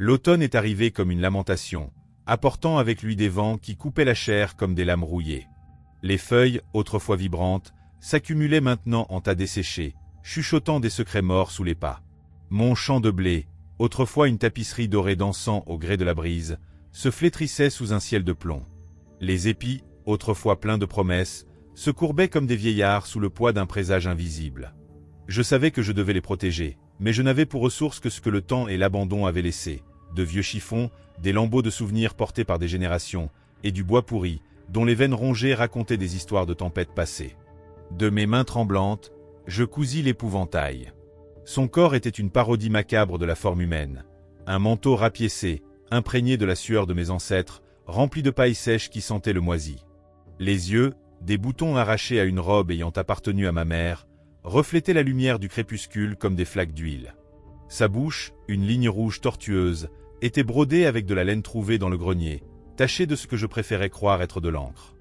L'automne est arrivé comme une lamentation, apportant avec lui des vents qui coupaient la chair comme des lames rouillées. Les feuilles, autrefois vibrantes, s'accumulaient maintenant en tas desséchés, chuchotant des secrets morts sous les pas. Mon champ de blé, autrefois une tapisserie dorée dansant au gré de la brise, se flétrissait sous un ciel de plomb. Les épis, autrefois pleins de promesses, se courbaient comme des vieillards sous le poids d'un présage invisible. Je savais que je devais les protéger, mais je n'avais pour ressource que ce que le temps et l'abandon avaient laissé, de vieux chiffons, des lambeaux de souvenirs portés par des générations, et du bois pourri, dont les veines rongées racontaient des histoires de tempêtes passées. De mes mains tremblantes, je cousis l'épouvantail. Son corps était une parodie macabre de la forme humaine. Un manteau rapiécé, imprégné de la sueur de mes ancêtres, rempli de paille sèche qui sentait le moisi. Les yeux, des boutons arrachés à une robe ayant appartenu à ma mère, reflétaient la lumière du crépuscule comme des flaques d'huile. Sa bouche, une ligne rouge tortueuse, était brodée avec de la laine trouvée dans le grenier, tachée de ce que je préférais croire être de l'encre.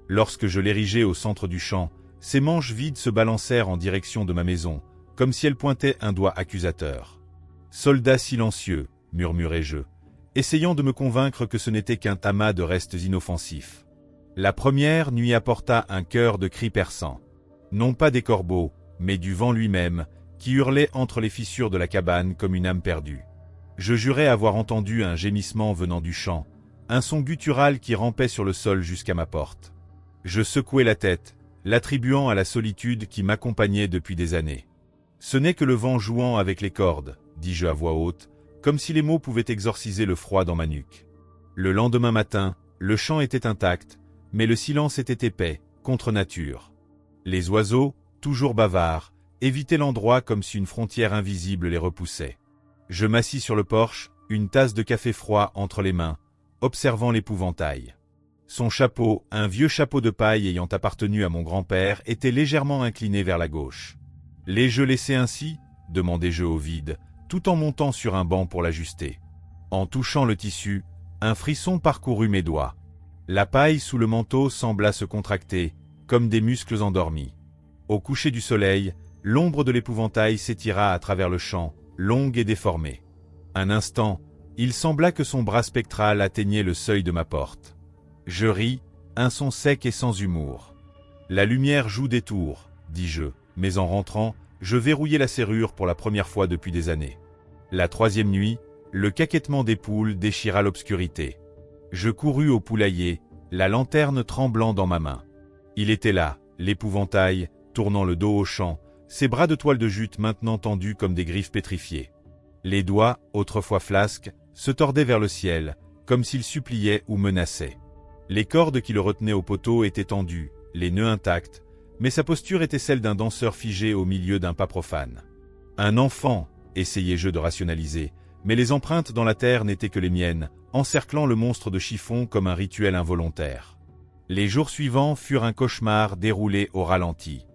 Lorsque je l'érigeai au centre du champ, ses manches vides se balancèrent en direction de ma maison, comme si elles pointaient un doigt accusateur. « Soldat silencieux », murmurai-je, essayant de me convaincre que ce n'était qu'un amas de restes inoffensifs. La première nuit apporta un chœur de cris perçants. Non pas des corbeaux, mais du vent lui-même, qui hurlait entre les fissures de la cabane comme une âme perdue. Je jurais avoir entendu un gémissement venant du champ, un son guttural qui rampait sur le sol jusqu'à ma porte. Je secouai la tête, l'attribuant à la solitude qui m'accompagnait depuis des années. Ce n'est que le vent jouant avec les cordes, dis-je à voix haute, comme si les mots pouvaient exorciser le froid dans ma nuque. Le lendemain matin, le champ était intact, mais le silence était épais, contre nature. Les oiseaux, toujours bavards, évitaient l'endroit comme si une frontière invisible les repoussait. Je m'assis sur le porche, une tasse de café froid entre les mains, observant l'épouvantail. Son chapeau, un vieux chapeau de paille ayant appartenu à mon grand-père, était légèrement incliné vers la gauche. « L'ai-je laissé ainsi ?» demandai-je au vide, tout en montant sur un banc pour l'ajuster. En touchant le tissu, un frisson parcourut mes doigts. La paille sous le manteau sembla se contracter, comme des muscles endormis. Au coucher du soleil, l'ombre de l'épouvantail s'étira à travers le champ, longue et déformée. Un instant, il sembla que son bras spectral atteignait le seuil de ma porte. Je ris, un son sec et sans humour. « La lumière joue des tours, dis-je, mais en rentrant, je verrouillai la serrure pour la première fois depuis des années. La troisième nuit, le caquettement des poules déchira l'obscurité. Je courus au poulailler, la lanterne tremblant dans ma main. Il était là, l'épouvantail, tournant le dos au champ, ses bras de toile de jute maintenant tendus comme des griffes pétrifiées. Les doigts, autrefois flasques, se tordaient vers le ciel, comme s'ils suppliaient ou menaçaient. Les cordes qui le retenaient au poteau étaient tendues, les nœuds intacts, mais sa posture était celle d'un danseur figé au milieu d'un pas profane. Un enfant, essayai-je de rationaliser, mais les empreintes dans la terre n'étaient que les miennes, encerclant le monstre de chiffon comme un rituel involontaire. Les jours suivants furent un cauchemar déroulé au ralenti.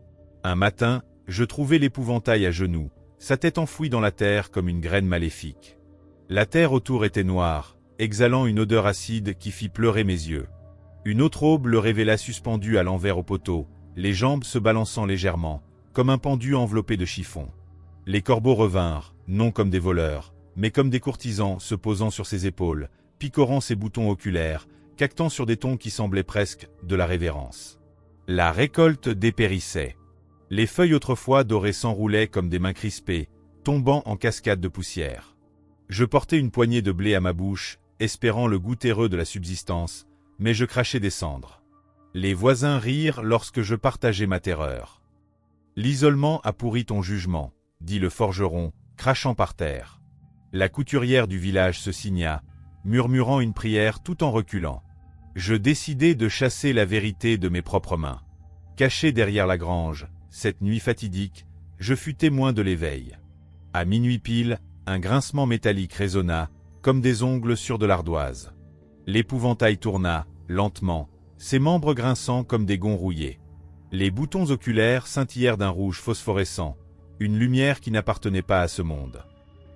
Un matin, je trouvai l'épouvantail à genoux, sa tête enfouie dans la terre comme une graine maléfique. La terre autour était noire, exhalant une odeur acide qui fit pleurer mes yeux. Une autre aube le révéla suspendu à l'envers au poteau, les jambes se balançant légèrement, comme un pendu enveloppé de chiffon. Les corbeaux revinrent, non comme des voleurs, mais comme des courtisans se posant sur ses épaules, picorant ses boutons oculaires, cactant sur des tons qui semblaient presque de la révérence. La récolte dépérissait. Les feuilles autrefois dorées s'enroulaient comme des mains crispées, tombant en cascades de poussière. Je portais une poignée de blé à ma bouche, espérant le goût terreux de la subsistance, mais je crachais des cendres. Les voisins rirent lorsque je partageais ma terreur. « L'isolement a pourri ton jugement », dit le forgeron, crachant par terre. La couturière du village se signa, murmurant une prière tout en reculant. Je décidai de chasser la vérité de mes propres mains. Caché derrière la grange, cette nuit fatidique, je fus témoin de l'éveil. À minuit pile, un grincement métallique résonna, comme des ongles sur de l'ardoise. L'épouvantail tourna, lentement, ses membres grinçant comme des gonds rouillés. Les boutons oculaires scintillèrent d'un rouge phosphorescent, une lumière qui n'appartenait pas à ce monde.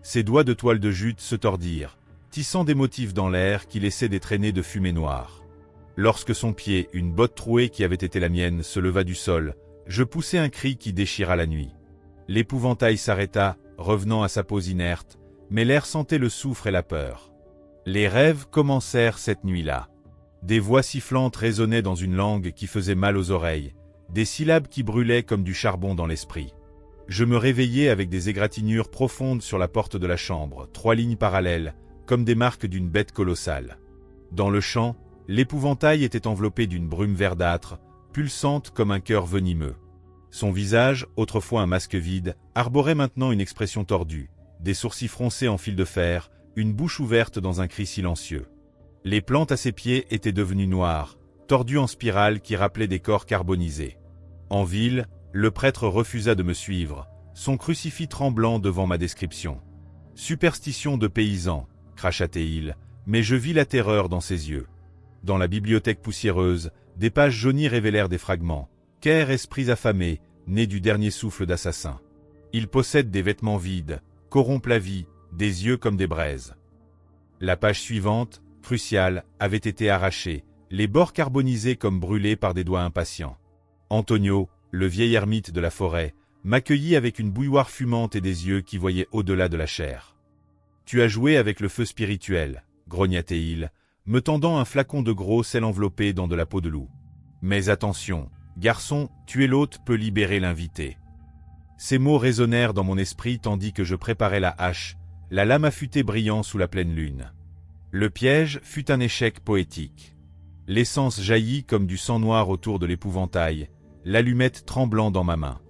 Ses doigts de toile de jute se tordirent, tissant des motifs dans l'air qui laissaient des traînées de fumée noire. Lorsque son pied, une botte trouée qui avait été la mienne, se leva du sol, je poussai un cri qui déchira la nuit. L'épouvantail s'arrêta, revenant à sa pose inerte, mais l'air sentait le soufre et la peur. Les rêves commencèrent cette nuit-là. Des voix sifflantes résonnaient dans une langue qui faisait mal aux oreilles, des syllabes qui brûlaient comme du charbon dans l'esprit. Je me réveillai avec des égratignures profondes sur la porte de la chambre, 3 lignes parallèles, comme des marques d'une bête colossale. Dans le champ, l'épouvantail était enveloppé d'une brume verdâtre, pulsante comme un cœur venimeux. Son visage, autrefois un masque vide, arborait maintenant une expression tordue, des sourcils froncés en fil de fer, une bouche ouverte dans un cri silencieux. Les plantes à ses pieds étaient devenues noires, tordues en spirale qui rappelaient des corps carbonisés. En ville, le prêtre refusa de me suivre, son crucifix tremblant devant ma description. Superstition de paysan, cracha-t-il, mais je vis la terreur dans ses yeux. Dans la bibliothèque poussiéreuse, des pages jaunies révélèrent des fragments. Qu'er esprits affamés, nés du dernier souffle d'assassin. Il possède des vêtements vides, corrompt la vie, des yeux comme des braises. La page suivante, cruciale, avait été arrachée, les bords carbonisés comme brûlés par des doigts impatients. Antonio, le vieil ermite de la forêt, m'accueillit avec une bouilloire fumante et des yeux qui voyaient au-delà de la chair. « Tu as joué avec le feu spirituel », grogna-t-il, me tendant un flacon de gros sel enveloppé dans de la peau de loup. « Mais attention, garçon, tuer l'hôte peut libérer l'invité. » Ces mots résonnèrent dans mon esprit tandis que je préparais la hache, la lame affûtée brillant sous la pleine lune. Le piège fut un échec poétique. L'essence jaillit comme du sang noir autour de l'épouvantail, l'allumette tremblant dans ma main.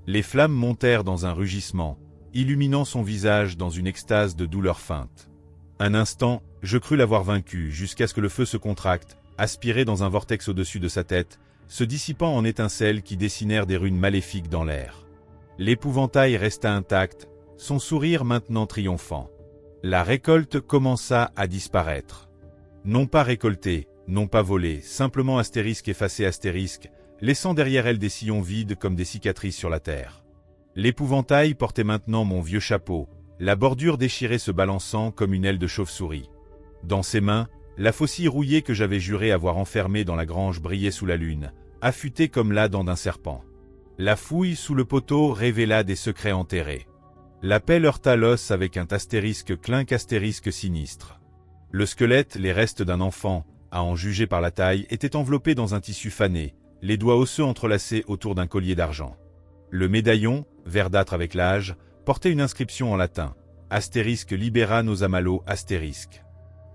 Les flammes montèrent dans un rugissement, illuminant son visage dans une extase de douleur feinte. Un instant, je crus l'avoir vaincu jusqu'à ce que le feu se contracte, aspiré dans un vortex au-dessus de sa tête, se dissipant en étincelles qui dessinèrent des runes maléfiques dans l'air. L'épouvantail resta intact, son sourire maintenant triomphant. La récolte commença à disparaître. Non pas récoltée, non pas volée, simplement astérisque effacée astérisque, laissant derrière elle des sillons vides comme des cicatrices sur la terre. L'épouvantail portait maintenant mon vieux chapeau, la bordure déchirée se balançant comme une aile de chauve-souris. Dans ses mains, la faucille rouillée que j'avais juré avoir enfermée dans la grange brillait sous la lune, affûtée comme la dent d'un serpent. La fouille sous le poteau révéla des secrets enterrés. La pelle heurta l'os avec un astérisque clinque astérisque sinistre. Le squelette, les restes d'un enfant, à en juger par la taille, était enveloppé dans un tissu fané, les doigts osseux entrelacés autour d'un collier d'argent. Le médaillon, verdâtre avec l'âge, portait une inscription en latin, astérisque libera nos amalo astérisque.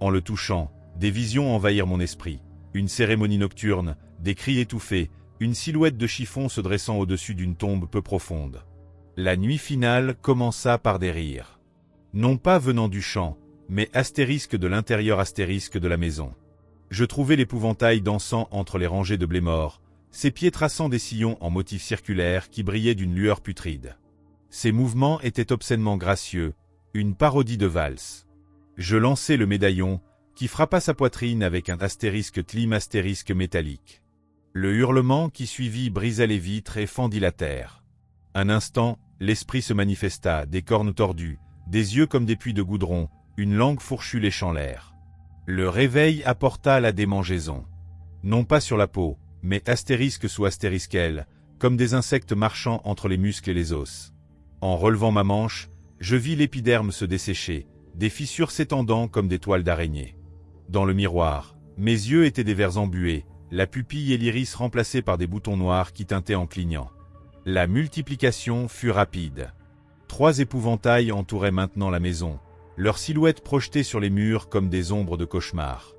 En le touchant, des visions envahirent mon esprit, une cérémonie nocturne, des cris étouffés, une silhouette de chiffon se dressant au-dessus d'une tombe peu profonde. La nuit finale commença par des rires. Non pas venant du champ, mais astérisque de l'intérieur astérisque de la maison. Je trouvais l'épouvantail dansant entre les rangées de blé mort, ses pieds traçant des sillons en motifs circulaires qui brillaient d'une lueur putride. Ses mouvements étaient obscènement gracieux, une parodie de valse. Je lançai le médaillon, qui frappa sa poitrine avec un astérisque tlim astérisque métallique. Le hurlement qui suivit brisa les vitres et fendit la terre. Un instant, l'esprit se manifesta, des cornes tordues, des yeux comme des puits de goudron, une langue fourchue léchant l'air. Le réveil apporta la démangeaison. Non pas sur la peau, mais astérisque sous astérisquelle, comme des insectes marchant entre les muscles et les os. En relevant ma manche, je vis l'épiderme se dessécher, des fissures s'étendant comme des toiles d'araignée. Dans le miroir, mes yeux étaient des verres embués, la pupille et l'iris remplacés par des boutons noirs qui tintaient en clignant. La multiplication fut rapide. 3 épouvantails entouraient maintenant la maison, leurs silhouettes projetées sur les murs comme des ombres de cauchemar.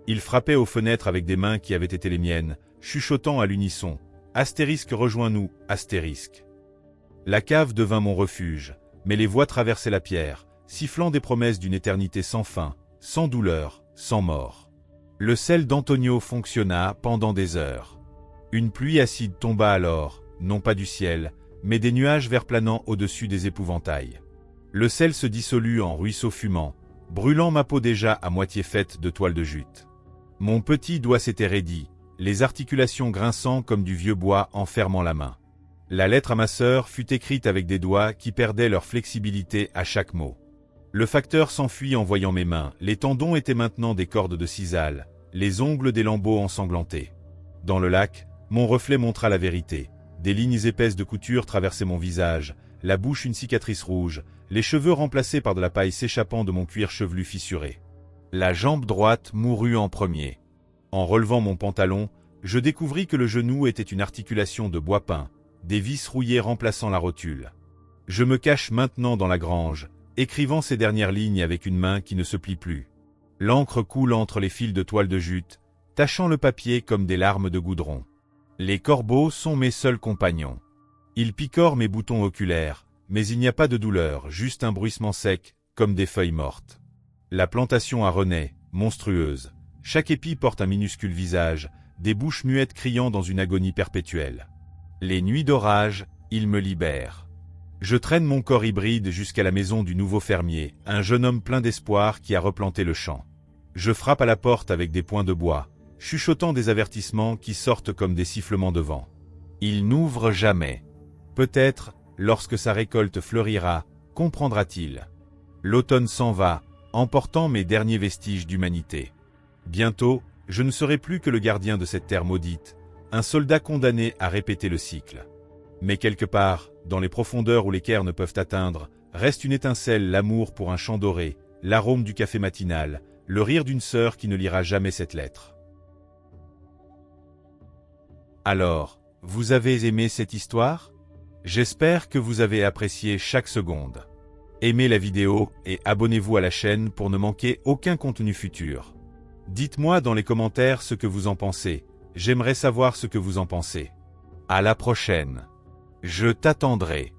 Ils frappaient aux fenêtres avec des mains qui avaient été les miennes, chuchotant à l'unisson « Astérisque rejoins-nous, astérisque ». La cave devint mon refuge, mais les voix traversaient la pierre, sifflant des promesses d'une éternité sans fin, sans douleur, sans mort. Le sel d'Antonio fonctionna pendant des heures. Une pluie acide tomba alors, non pas du ciel, mais des nuages vert planant au-dessus des épouvantails. Le sel se dissolut en ruisseau fumant, brûlant ma peau déjà à moitié faite de toile de jute. Mon petit doigt s'était raidi, les articulations grinçant comme du vieux bois en fermant la main. La lettre à ma sœur fut écrite avec des doigts qui perdaient leur flexibilité à chaque mot. Le facteur s'enfuit en voyant mes mains, les tendons étaient maintenant des cordes de sisal, les ongles des lambeaux ensanglantés. Dans le lac, mon reflet montra la vérité. Des lignes épaisses de couture traversaient mon visage, la bouche une cicatrice rouge, les cheveux remplacés par de la paille s'échappant de mon cuir chevelu fissuré. La jambe droite mourut en premier. En relevant mon pantalon, je découvris que le genou était une articulation de bois peint, des vis rouillées remplaçant la rotule. Je me cache maintenant dans la grange, écrivant ces dernières lignes avec une main qui ne se plie plus. L'encre coule entre les fils de toile de jute, tachant le papier comme des larmes de goudron. Les corbeaux sont mes seuls compagnons. Ils picorent mes boutons oculaires, mais il n'y a pas de douleur, juste un bruissement sec, comme des feuilles mortes. La plantation a renaît, monstrueuse. Chaque épi porte un minuscule visage, des bouches muettes criant dans une agonie perpétuelle. Les nuits d'orage, ils me libèrent. Je traîne mon corps hybride jusqu'à la maison du nouveau fermier, un jeune homme plein d'espoir qui a replanté le champ. Je frappe à la porte avec des poings de bois, chuchotant des avertissements qui sortent comme des sifflements de vent. Il n'ouvre jamais. Peut-être, lorsque sa récolte fleurira, comprendra-t-il. L'automne s'en va, emportant mes derniers vestiges d'humanité. Bientôt, je ne serai plus que le gardien de cette terre maudite, un soldat condamné à répéter le cycle. Mais quelque part, dans les profondeurs où les l'équerre ne peuvent atteindre, reste une étincelle, l'amour pour un champ doré, l'arôme du café matinal, le rire d'une sœur qui ne lira jamais cette lettre. Alors, vous avez aimé cette histoire? J'espère que vous avez apprécié chaque seconde. Aimez la vidéo et abonnez-vous à la chaîne pour ne manquer aucun contenu futur. Dites-moi dans les commentaires ce que vous en pensez, j'aimerais savoir ce que vous en pensez. À la prochaine. Je t'attendrai.